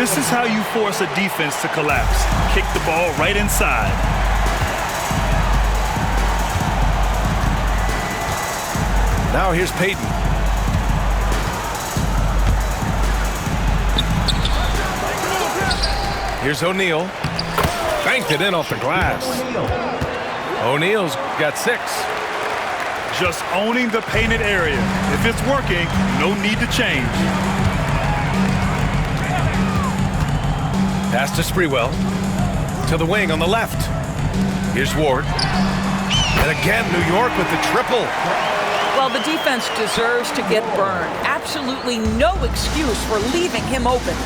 This is how you force a defense to collapse. Kick the ball right inside. Now here's Payton. Here's O'Neal. Banked it in off the glass. O'Neal's got 6. Just owning the painted area. If it's working, no need to change. Pass to Sprewell. To the wing on the left. Here's Ward. And again, New York with the triple. Well, the defense deserves to get burned. Absolutely no excuse for leaving him open.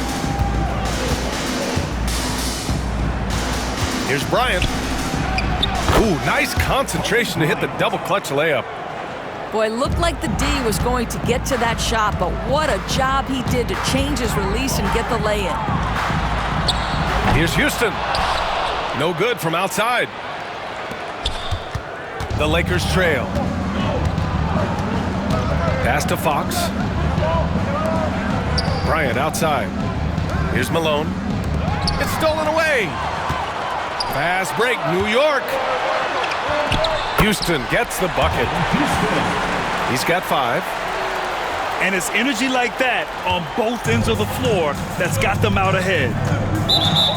Here's Bryant. Ooh, nice concentration to hit the double clutch layup. Boy, looked like the D was going to get to that shot, but what a job he did to change his release and get the lay-in. Here's Houston. No good from outside. The Lakers trail. Pass to Fox. Bryant outside. Here's Malone. It's stolen away. Fast break, New York. Houston gets the bucket. He's got 5. And it's energy like that on both ends of the floor that's got them out ahead.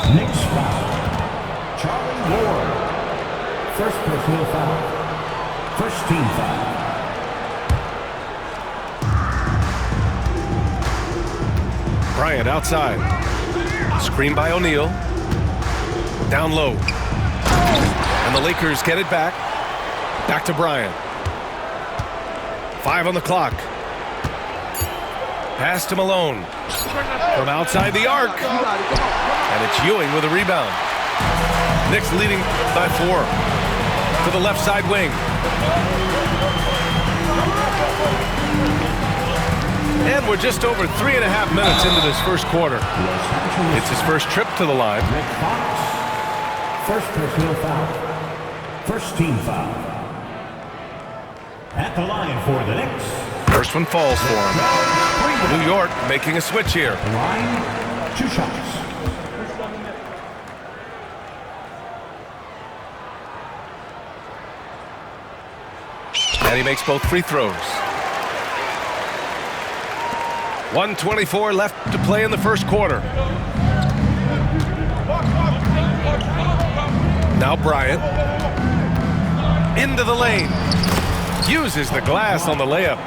Next foul. Charlie Ward. First personal foul. First team foul. Bryant outside. Screen by O'Neal. Down low. And the Lakers get it back. Back to Bryant. 5 on the clock. Pass to Malone. From outside the arc. And it's Ewing with a rebound. Knicks leading by 4. To the left side wing. And we're just over 3.5 minutes into this first quarter. It's his first trip to the line. First personal foul. First team foul. At the line for the Knicks. First one falls for him. New York making a switch here. Line, 2 shots. And he makes both free throws. 1:24 left to play in the first quarter. Now Bryant. Into the lane. Uses the glass on the layup.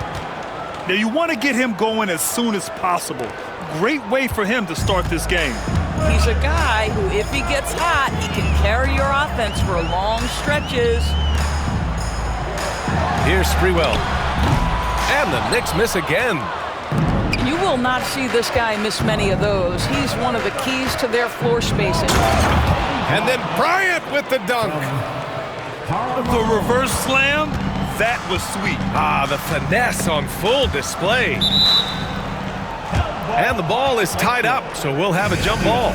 Now you want to get him going as soon as possible. Great way for him to start this game. He's a guy who, if he gets hot, he can carry your offense for long stretches. Here's Sprewell. And the Knicks miss again. You will not see this guy miss many of those. He's one of the keys to their floor spacing. And then Bryant with the dunk. The reverse slam, that was sweet. Ah, the finesse on full display. And the ball is tied up, so we'll have a jump ball.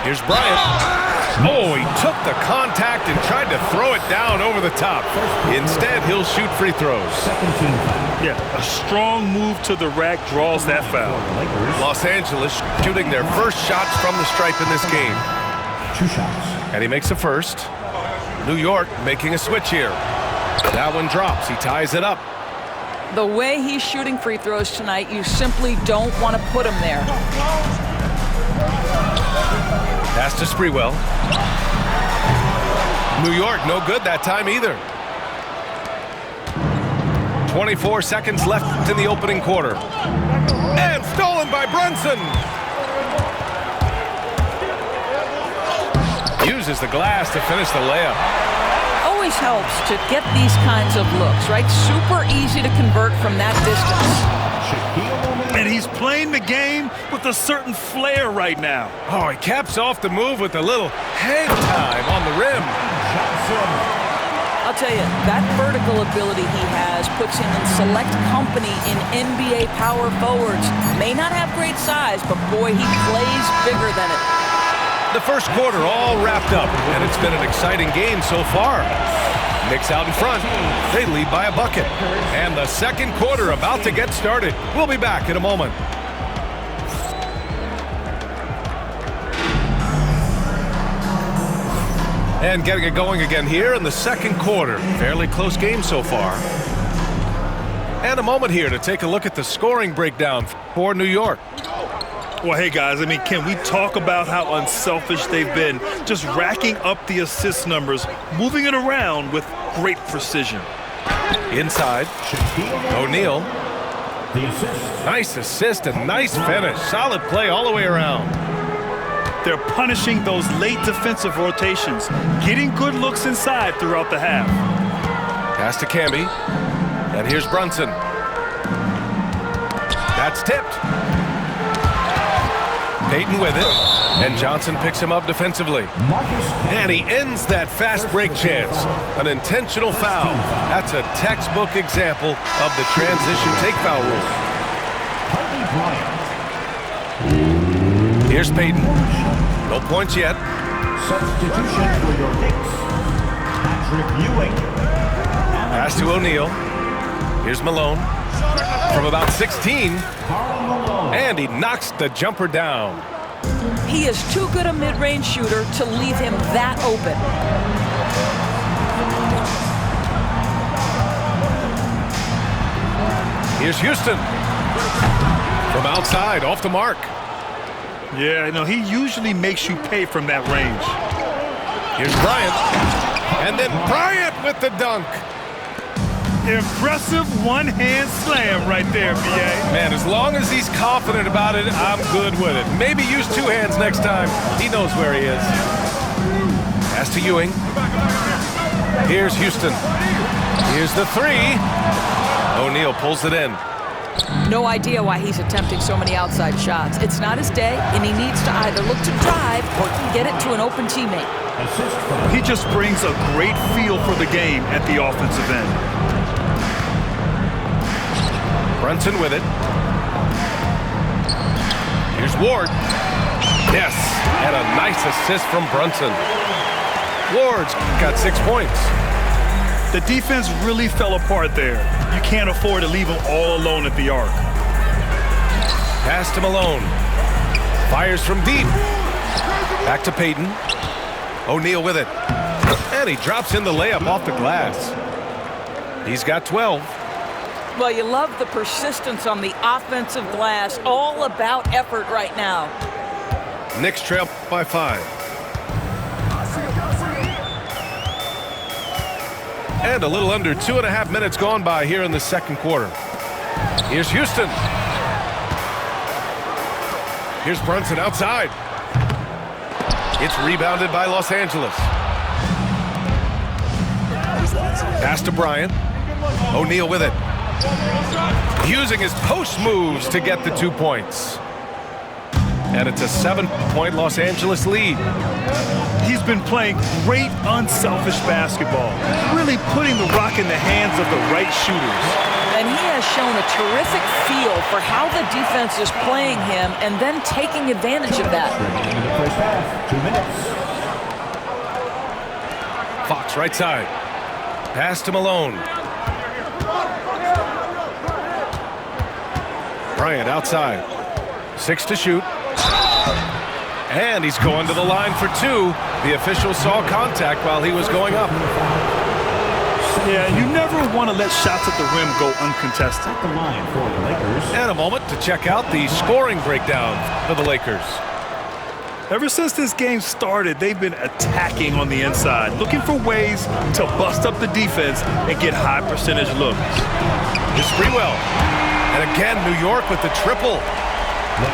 Here's Bryant. Oh, he took the contact and tried to throw it down over the top. Instead, he'll shoot free throws. Yeah, a strong move to the rack draws that foul. Los Angeles shooting their first shots from the stripe in this game. 2 shots. And he makes the first. New York making a switch here. That one drops. He ties it up. The way he's shooting free throws tonight, you simply don't want to put him there. Pass to Sprewell. New York, no good that time either. 24 seconds left in the opening quarter. And stolen by Brunson. Uses the glass to finish the layup. Always helps to get these kinds of looks, right? Super easy to convert from that distance. And he's playing the game with a certain flair right now. Oh, he caps off the move with a little hang time on the rim. I'll tell you, that vertical ability he has puts him in select company in NBA power forwards. May not have great size, but boy, he plays bigger than it. The first quarter all wrapped up, and it's been an exciting game so far. Knicks out in front. They lead by a bucket. And the second quarter about to get started. We'll be back in a moment. And getting it going again here in the second quarter. Fairly close game so far. And a moment here to take a look at the scoring breakdown for New York. Well, hey, guys, I mean, can we talk about how unselfish they've been? Just racking up the assist numbers, moving it around with great precision. Inside, O'Neal. The assist. Nice assist and nice finish. Solid play all the way around. They're punishing those late defensive rotations, getting good looks inside throughout the half. Pass to Camby. And here's Brunson. That's tipped. Payton with it. And Johnson picks him up defensively. And he ends that fast break chance. An intentional foul. That's a textbook example of the transition take foul rule. Here's Payton. No points yet. Substitution for your Knicks. Patrick Ewing. Pass to O'Neal. Here's Malone from about 16. And he knocks the jumper down. He is too good a mid-range shooter to leave him that open. Here's Houston. From outside, off the mark. Yeah, no, he usually makes you pay from that range. Here's Bryant. And then Bryant with the dunk. Impressive one-hand slam right there, B.A. Man, as long as he's confident about it, I'm good with it. Maybe use two hands next time. He knows where he is. Pass to Ewing. Here's Houston. Here's the three. O'Neal pulls it in. No idea why he's attempting so many outside shots. It's not his day, and he needs to either look to drive or get it to an open teammate. He just brings a great feel for the game at the offensive end. Brunson with it. Here's Ward. Yes, and a nice assist from Brunson. Ward's got 6 points. The defense really fell apart there. You can't afford to leave them all alone at the arc. Pass to Malone. Fires from deep. Back to Payton. O'Neal with it. And he drops in the layup off the glass. He's got 12. Well, you love the persistence on the offensive glass. All about effort right now. Knicks trail by 5. And a little under 2.5 minutes gone by here in the second quarter. Here's Houston. Here's Brunson outside. It's rebounded by Los Angeles. Pass to Bryant. O'Neal with it. Using his post moves to get the 2 points. And it's a 7-point Los Angeles lead. He's been playing great unselfish basketball, really putting the rock in the hands of the right shooters. And he has shown a terrific feel for how the defense is playing him and then taking advantage of that. In the first half, 2 minutes. Fox right side. Pass to Malone. Bryant outside. 6 to shoot. And he's going to the line for 2. The official saw contact while he was going up. Yeah, you never want to let shots at the rim go uncontested. The line for the Lakers. And a moment to check out the scoring breakdown for the Lakers. Ever since this game started, they've been attacking on the inside, looking for ways to bust up the defense and get high percentage looks. Here's Sprewell. And again, New York with the triple.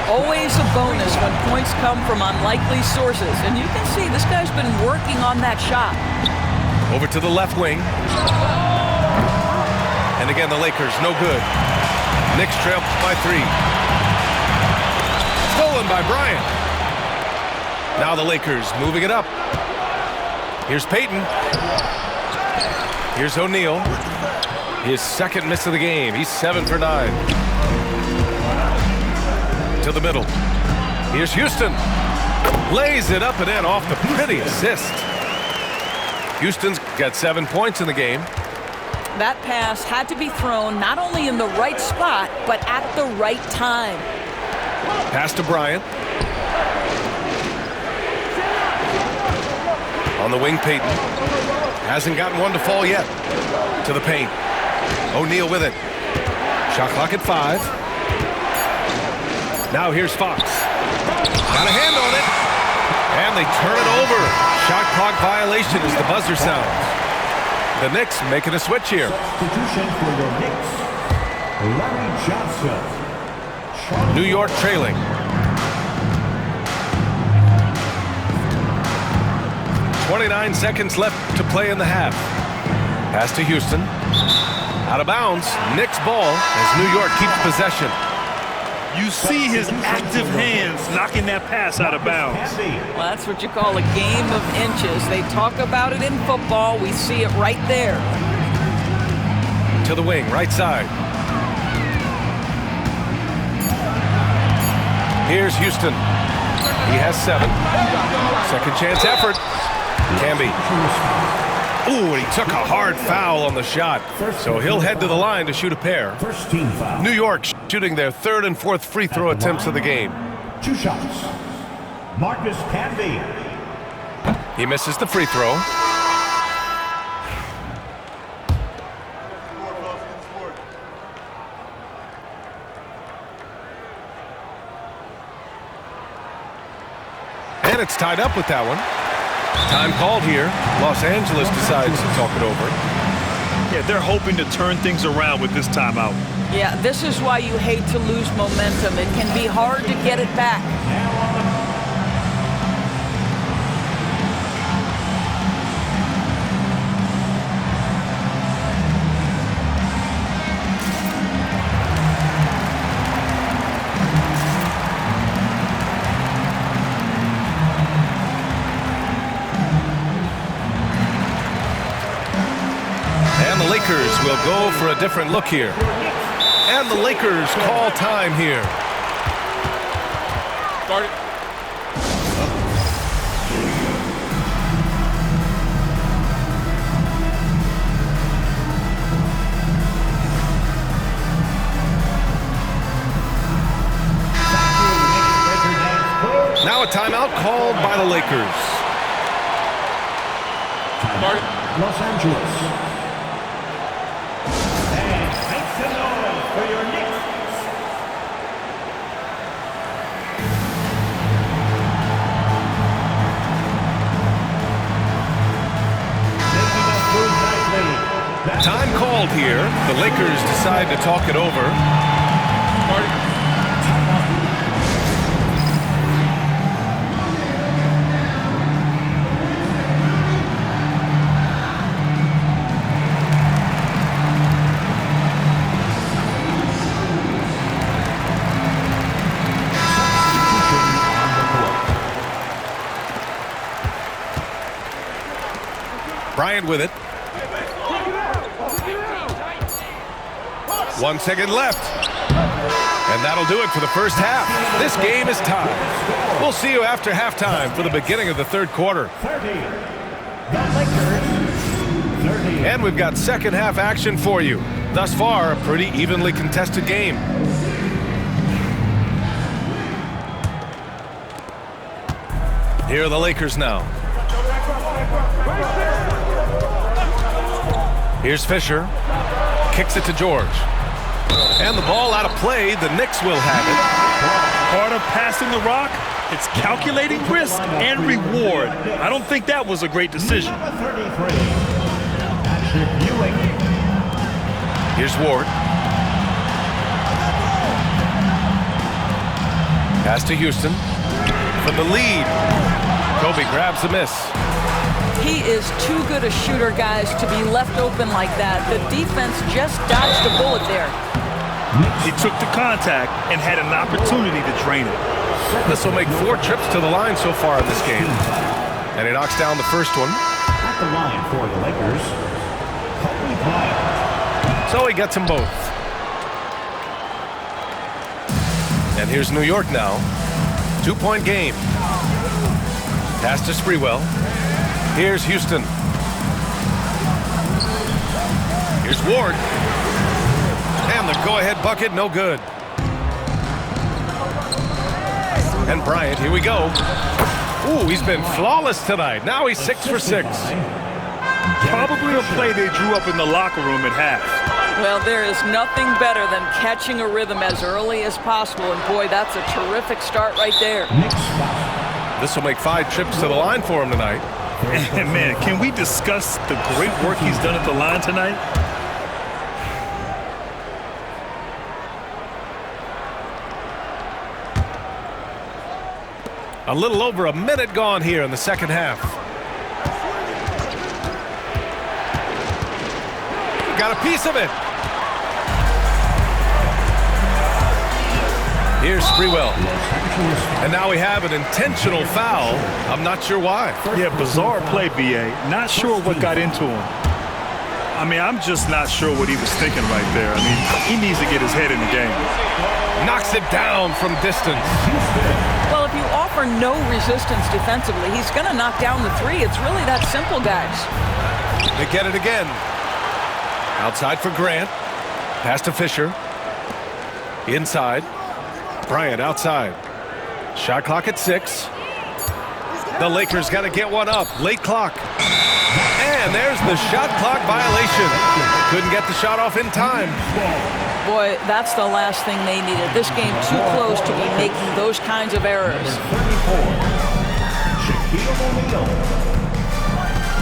Always a bonus when points come from unlikely sources. And you can see this guy's been working on that shot. Over to the left wing. And again, the Lakers, no good. Knicks trail by 3. Stolen by Bryant. Now the Lakers moving it up. Here's Payton. Here's O'Neal. His second miss of the game. He's 7 for 9. To the middle. Here's Houston. Lays it up and in off the pretty assist. Houston's got 7 points in the game. That pass had to be thrown not only in the right spot, but at the right time. Pass to Bryant. On the wing, Peyton. Hasn't gotten one to fall yet. To the paint. O'Neal with it. Shot clock at 5. Now here's Fox. Got a hand on it. And they turn it over. Shot clock violation as the buzzer sounds. The Knicks making a switch here. Substitution for your Knicks. Larry Johnson. New York trailing. .29 seconds left to play in the half. Pass to Houston. Out of bounds. Knicks ball as New York keeps possession. You see his active hands knocking that pass out of bounds. Well, that's what you call a game of inches. They talk about it in football. We see it right there. To the wing, right side. Here's Houston. He has 7. Second chance effort. Camby. Ooh, and he took a hard foul on the shot. So he'll head to the line to shoot a pair. First team foul. New York shooting their 3rd and 4th free throw attempts of the game. 2 shots. Marcus Camby. He misses the free throw. And it's tied up with that one. Time called here. Los Angeles decides to talk it over. Yeah, they're hoping to turn things around with this timeout. Yeah, this is why you hate to lose momentum. It can be hard to get it back. Lakers will go for a different look here. And the Lakers call time here. Start it. Now a timeout called by the Lakers. Start it. Los Angeles. For your Knicks. Time called here. The Lakers decide to talk it over. Bryant with it. 1 second left. And that'll do it for the first half. This game is tied. We'll see you after halftime for the beginning of the 3rd quarter. 30. The Lakers. 30. And we've got second half action for you. Thus far, a pretty evenly contested game. Here are the Lakers now. Here's Fisher. Kicks it to George. And the ball out of play. The Knicks will have it. Part of passing the rock, it's calculating risk and reward. I don't think that was a great decision. Number 33. Patrick Ewing. Here's Ward. Pass to Houston. For the lead. Kobe grabs the miss. He is too good a shooter, guys, to be left open like that. The defense just dodged a bullet there. He took the contact and had an opportunity to drain it. This will make 4 trips to the line so far in this game. And he knocks down the first one. At the line for the Lakers. Kobe Bryant. So he gets them both. And here's New York now. 2-point game. Pass to Sprewell. Here's Houston. Here's Ward. And the go-ahead bucket, no good. And Bryant, here we go. Ooh, he's been flawless tonight. Now he's 6 for 6. Probably a play they drew up in the locker room at half. Well, there is nothing better than catching a rhythm as early as possible, and boy, that's a terrific start right there. This will make 5 trips to the line for him tonight. And man, can we discuss the great work he's done at the line tonight? A little over a minute gone here in the second half. Got a piece of it. Here's Sprewell. And now we have an intentional foul. I'm not sure why. Yeah, bizarre play, B.A. Not sure what got into him. I mean, I'm just not sure what he was thinking right there. I mean, he needs to get his head in the game. Knocks it down from distance. Well, if you offer no resistance defensively, he's going to knock down the three. It's really that simple, guys. They get it again. Outside for Grant. Pass to Fisher. Inside. Bryant outside. Shot clock at 6. The Lakers got to get one up. Late clock. And there's the shot clock violation. Couldn't get the shot off in time. Boy, that's the last thing they needed. This game too close to be making those kinds of errors.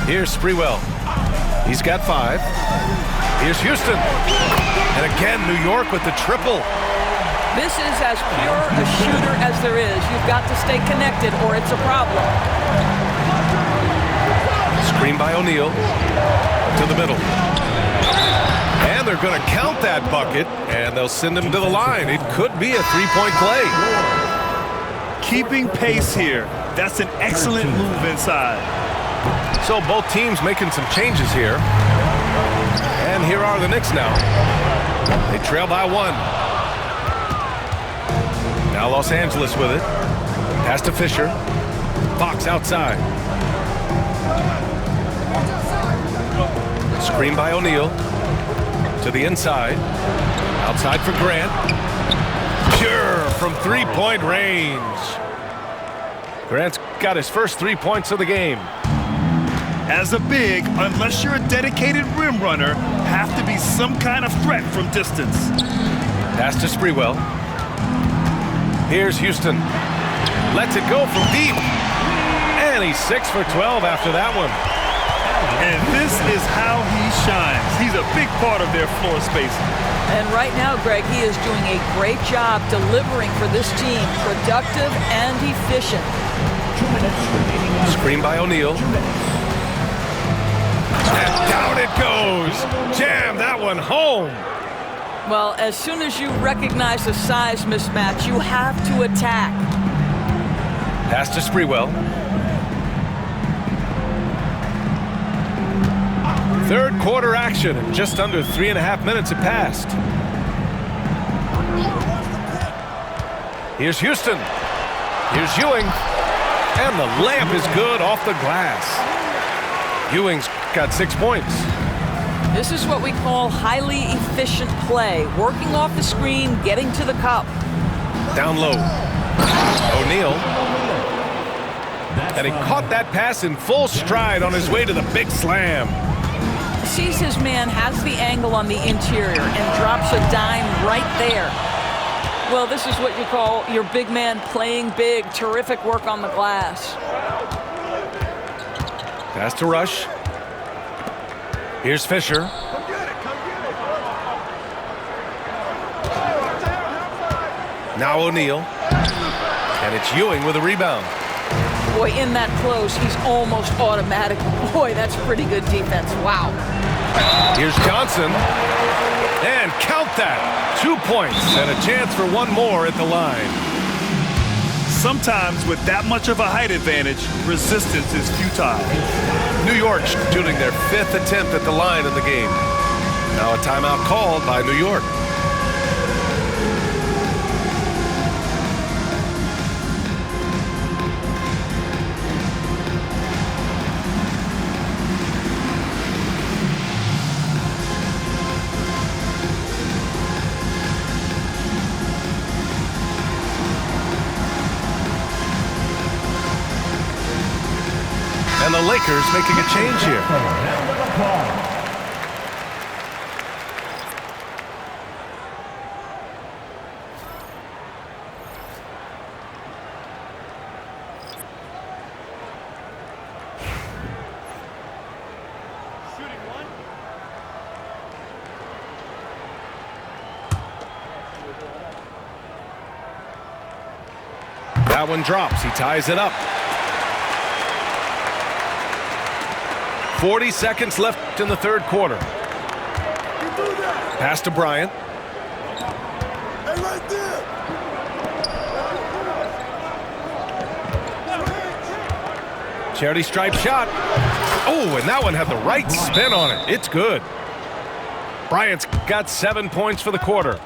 Here's Sprewell. He's got 5. Here's Houston. And again, New York with the triple. This is as pure a shooter as there is. You've got to stay connected or it's a problem. Screen by O'Neal. To the middle. And they're going to count that bucket, and they'll send him to the line. It could be a three-point play. Keeping pace here. That's an excellent move inside. So both teams making some changes here. And here are the Knicks now. They trail by 1. Now Los Angeles with it. Pass to Fisher. Fox outside. Screen by O'Neal. To the inside. Outside for Grant. Pure from three-point range. Grant's got his first 3 points of the game. As a big, unless you're a dedicated rim runner, have to be some kind of threat from distance. Pass to Sprewell. Here's Houston. Lets it go from deep. And he's 6 for 12 after that one. And this is how he shines. He's a big part of their floor spacing. And right now, Greg, he is doing a great job delivering for this team. Productive and efficient. Screen by O'Neal. And down it goes. Jam that one home. Well, as soon as you recognize the size mismatch, you have to attack. Pass to Sprewell. Third quarter action, and just under 3.5 minutes have passed. Here's Houston. Here's Ewing. And the layup is good off the glass. Ewing's got 6 points. This is what we call highly efficient play. Working off the screen, getting to the cup. Down low. O'Neal. And he caught that pass in full stride on his way to the big slam. Sees his man, has the angle on the interior, and drops a dime right there. Well, this is what you call your big man playing big. Terrific work on the glass. Pass to Rush. Here's Fisher. Now O'Neal. And it's Ewing with a rebound. Boy, in that close, he's almost automatic. Boy, that's pretty good defense. Wow. Here's Johnson. And count that. 2 points and a chance for one more at the line. Sometimes with that much of a height advantage, resistance is futile. New York shooting their 5th attempt at the line in the game. Now a timeout called by New York. Lakers making a change here. Round of applause. That one drops. He ties it up. 40 seconds left in the third quarter. Pass to Bryant. Hey, right there. Charity stripe shot. Oh, and that one had the right spin on it. It's good. Bryant's got 7 points for the quarter.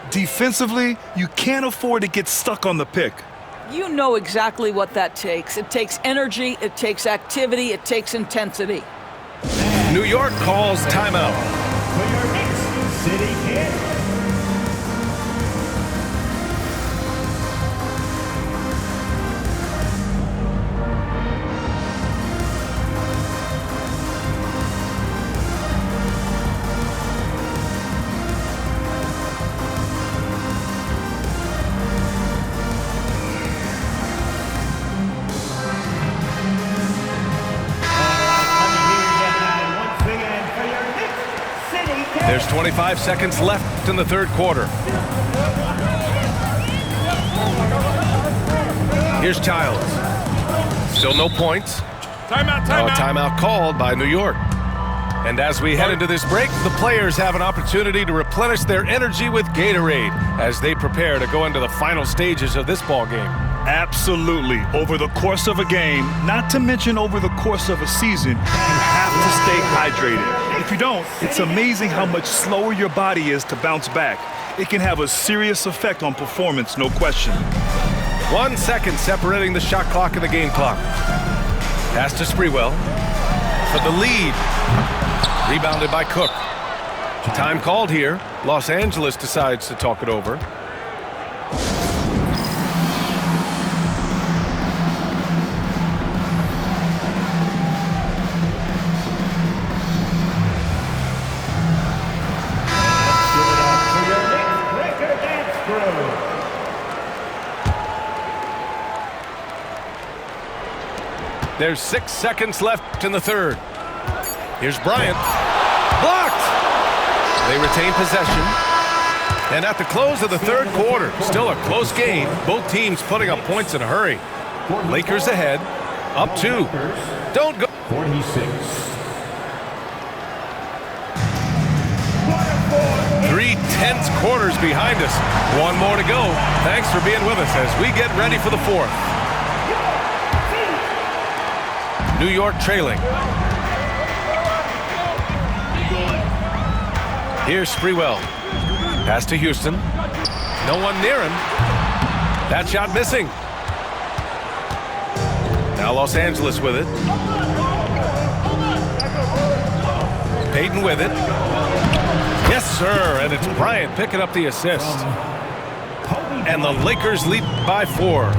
Defensively, you can't afford to get stuck on the pick. You know exactly what that takes. It takes energy, it takes activity, it takes intensity. New York calls timeout. For your next City Kid. There's 25 seconds left in the third quarter. Here's Childs. Still no points. Timeout, Now a timeout. timeout called by New York. And as we head into this break, the players have an opportunity to replenish their energy with Gatorade as they prepare to go into the final stages of this ball game. Absolutely. Over the course of a game, not to mention over the course of a season, you have to stay hydrated. If you don't, it's amazing how much slower your body is to bounce back. It can have a serious effect on performance, no question. 1 second separating the shot clock and the game clock. Pass to Sprewell for the lead. Rebounded by Cook. Time called here. Los Angeles decides to talk it over. There's 6 seconds left in the third. Here's Bryant. Blocked! They retain possession. And at the close of the third quarter, still a close game. Both teams putting up points in a hurry. Lakers ahead. Up 2. Don't go. 46. 3 tense quarters behind us. One more to go. Thanks for being with us as we get ready for the fourth. New York trailing. Here's Sprewell. Pass to Houston. No one near him. That shot missing. Now Los Angeles with it. Payton with it. Yes, sir. And it's Bryant picking up the assist. And the Lakers lead by 4.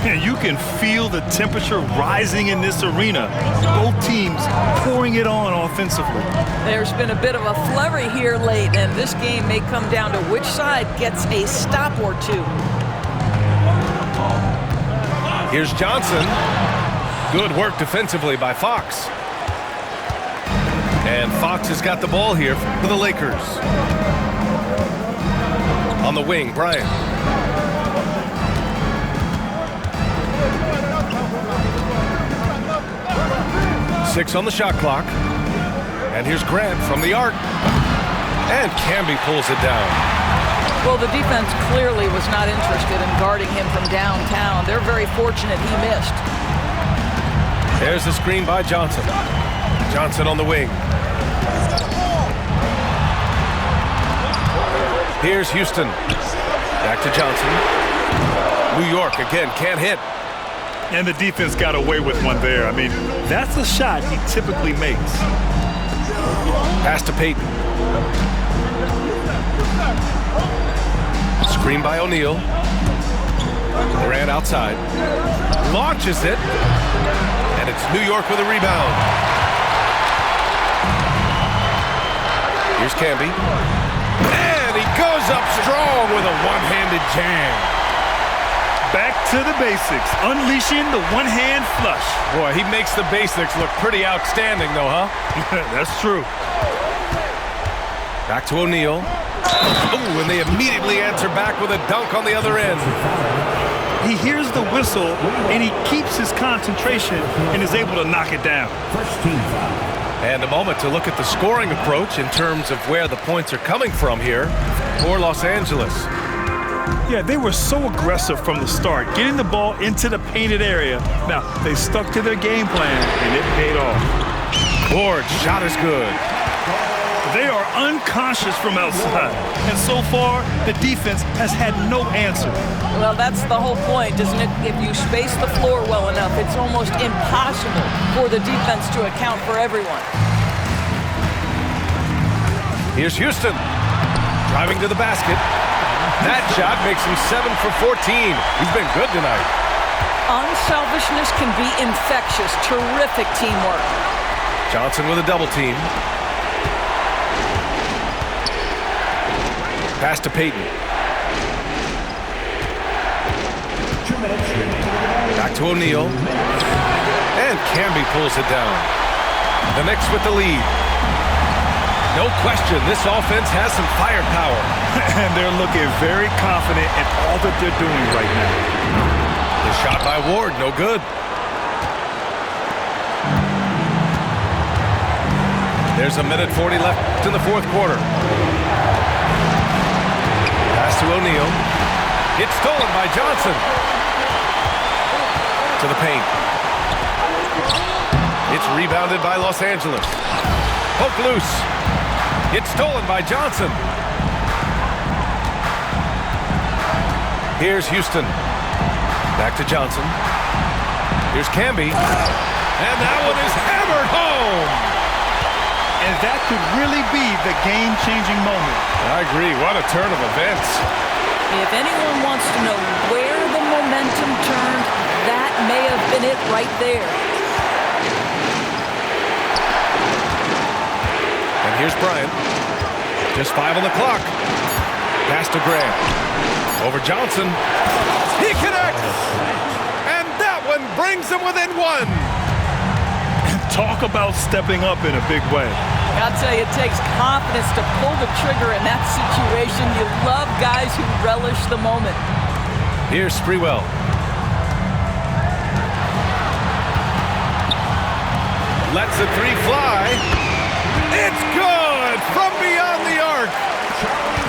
You can feel the temperature rising in this arena. Both teams pouring it on offensively. There's been a bit of a flurry here late, and this game may come down to which side gets a stop or two. Here's Johnson. Good work defensively by Fox. And Fox has got the ball here for the Lakers. On the wing, Bryant. Six on the shot clock. And here's Grant from the arc. And Camby pulls it down. Well, the defense clearly was not interested in guarding him from downtown. They're very fortunate he missed. There's the screen by Johnson. Johnson on the wing. Here's Houston. Back to Johnson. New York again, can't hit. And the defense got away with one there. I mean, that's a shot he typically makes. Pass to Payton. Screen by O'Neal. Durant outside. Launches it. And And it's New York with a rebound. Here's Camby. And he goes up strong with a one-handed jam. Back to the basics, unleashing the one-hand flush. Boy, he makes the basics look pretty outstanding, though, huh? That's true. Back to O'Neal. Oh, and they immediately answer back with a dunk on the other end. He hears the whistle, and he keeps his concentration and is able to knock it down. First team foul. And a moment to look at the scoring approach in terms of where the points are coming from here for Los Angeles. Yeah, they were so aggressive from the start, getting the ball into the painted area. Now, they stuck to their game plan, and it paid off. Ward's shot is good. They are unconscious from outside, and so far, the defense has had no answer. Well, that's the whole point, isn't it? If you space the floor well enough, it's almost impossible for the defense to account for everyone. Here's Houston, driving to the basket. That shot makes him 7 for 14. He's been good tonight. Unselfishness can be infectious. Terrific teamwork. Johnson with a double team. Pass to Payton. 2 minutes remaining. Back to O'Neal. And Camby pulls it down. The Knicks with the lead. No question, this offense has some firepower. And they're looking very confident in all that they're doing right now. The shot by Ward, no good. There's a minute 40 left in the fourth quarter. Pass to O'Neal. It's stolen by Johnson. To the paint. It's rebounded by Los Angeles. Poke loose. It's stolen by Johnson. Here's Houston. Back to Johnson. Here's Camby. And that one is hammered home. And that could really be the game-changing moment. I agree. What a turn of events. If anyone wants to know where the momentum turned, that may have been it right there. And here's Bryant. Just 5 on the clock. Pass to Grant. Over Johnson. He connects! And that one brings him within 1. Talk about stepping up in a big way. I'll tell you, it takes confidence to pull the trigger in that situation. You love guys who relish the moment. Here's Sprewell. Lets the 3 fly. It's good from beyond the arc.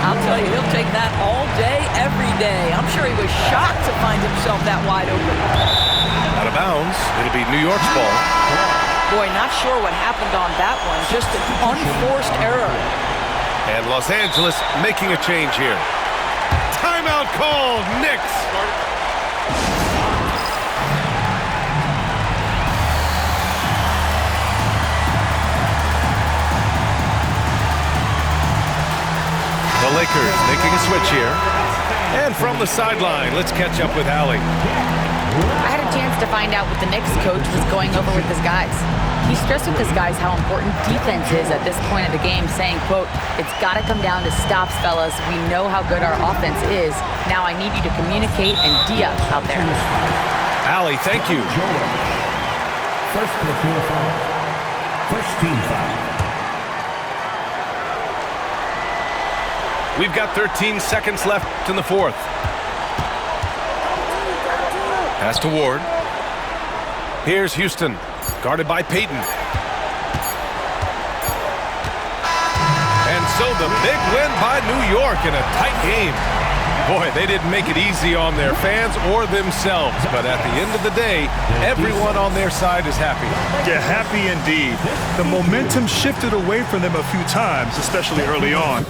I'll tell you, he'll take that all day, every day. I'm sure he was shocked to find himself that wide open. Out of bounds. It'll be New York's ball. Boy, not sure what happened on that one. Just an unforced error. And Los Angeles making a change here. Timeout called, Knicks. The Lakers making a switch here. And from the sideline, let's catch up with Allie. I had a chance to find out what the Knicks coach was going over with his guys. He stressed with his guys how important defense is at this point of the game, saying, quote, "It's got to come down to stops, fellas. We know how good our offense is. Now I need you to communicate and D-up out there." Allie, thank you. First platoon foul. First team foul. We've got 13 seconds left in the fourth. Pass to Ward. Here's Houston, guarded by Payton. And so the big win by New York in a tight game. Boy, they didn't make it easy on their fans or themselves, but at the end of the day, everyone on their side is happy. Yeah, happy indeed. The momentum shifted away from them a few times, especially early on.